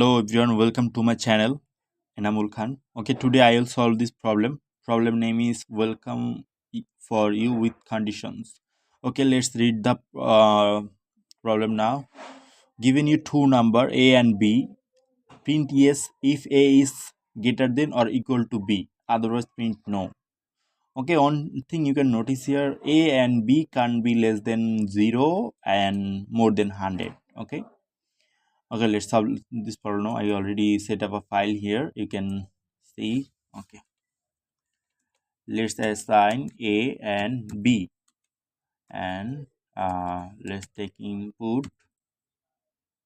Hello everyone, welcome to my channel, Enamul Khan. Okay, today I will solve this problem. Problem name is welcome for you with conditions. Okay, let's read the problem now. Given you two number A and B, print yes if A is greater than or equal to B. Otherwise print no. Okay, one thing you can notice here, A and B can't be less than 0 and more than 100. Okay, let's solve this problem now. I already set up a file here. You can see. Okay, let's assign A and B, and let's take input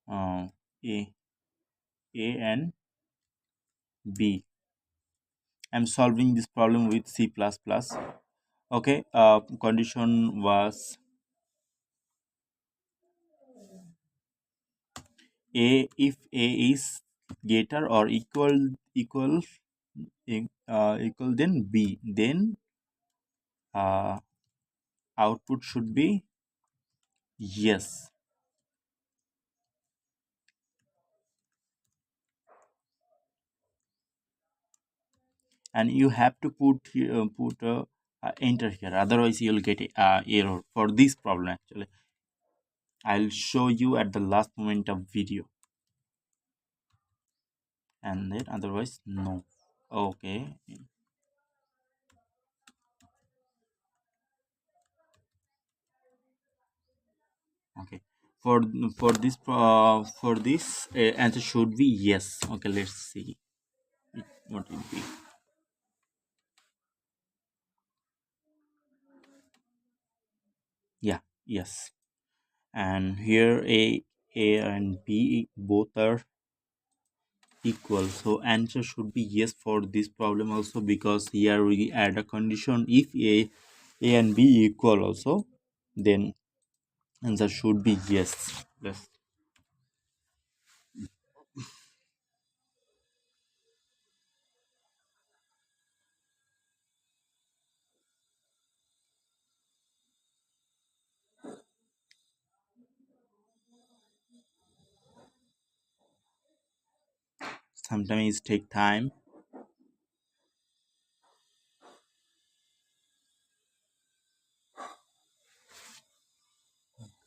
uh, A, A and B. I'm solving this problem with C++. Okay, condition was A if A is greater or equal than B, then uh, output should be yes. And you have to put enter here, otherwise you'll get error for this problem. Actually, I'll show you at the last moment of video, and then otherwise no. Okay, okay, for this answer should be yes. Okay, let's see what it be. Yeah, yes. And here a and B both are equal, so answer should be yes for this problem also, because here we add a condition if a and b equal also, then answer should be yes. Yes, sometimes it take time.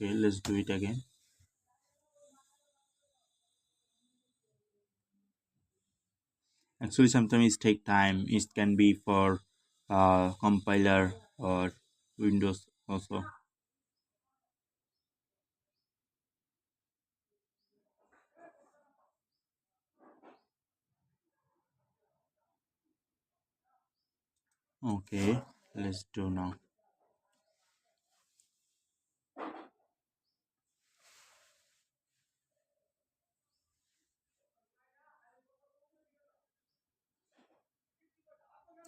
Okay, let's do it again. Actually sometimes it take time. It can be for compiler or Windows also. Okay, let's do now.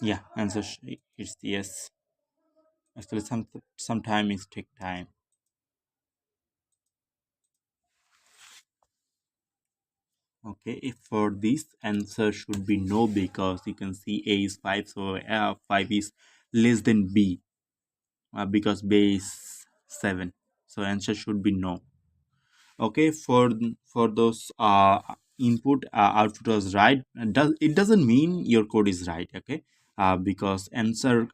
Yeah, answer is yes. Actually sometimes it take time. Okay, if for this answer should be no, because you can see A is 5, so 5 is less than B, because B is 7, so answer should be no. Okay, for those input output was right, it doesn't mean your code is right. Okay, because answer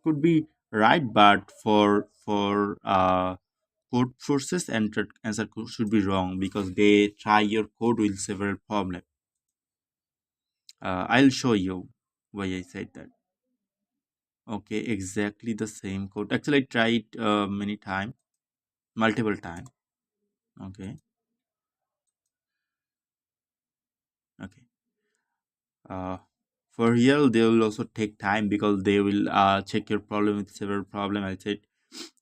could be right, but for Codeforces entered answer should be wrong, because they try your code with several problems. I'll show you why I said that. Okay, exactly the same code. Actually, I tried many times, multiple times. Okay, okay. Uh, for real, they will also take time, because they will check your problem with several problem. I said,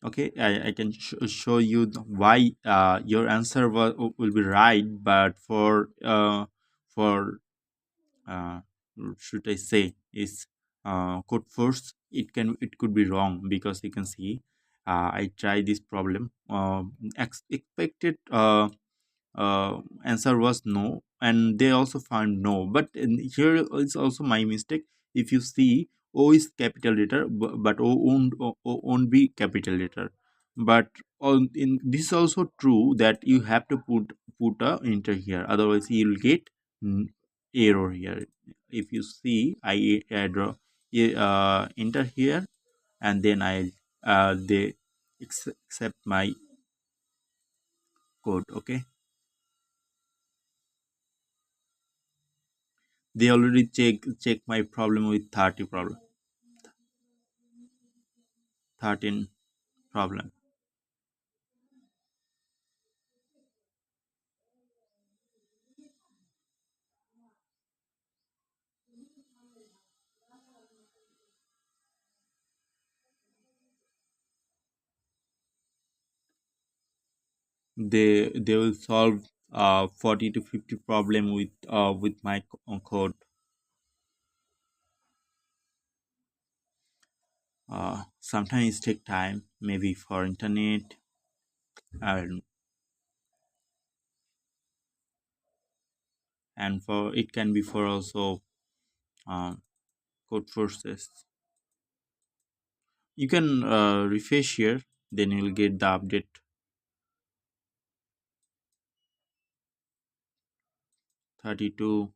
okay, I can show you why your answer will be right, but for uh, should I say is code force, it could be wrong, because you can see I try this problem. Expected answer was no, and they also found no, but here is also my mistake. If you see, O is capital letter, but O won't be capital letter. but on in this is also true that you have to put a enter here, otherwise you'll get mm, error here. If you see, I draw enter here, and then I they accept my code. Okay, they already check my problem with 13 problem. They will solve 40 to 50 problem with my code. Sometimes take time, maybe for internet, and for it can be for also uh, code forces. You can refresh here, then you'll get the update. 32.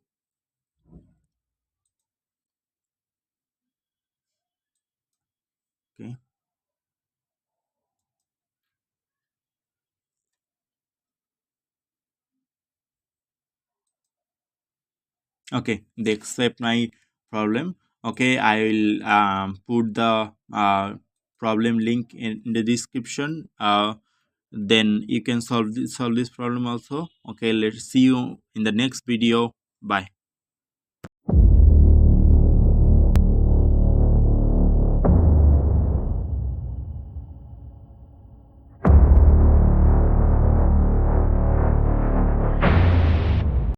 Okay, okay, they accept my problem. Okay, I will put the problem link in the description. Then you can solve this problem also. Okay, let's see you in the next video. Bye.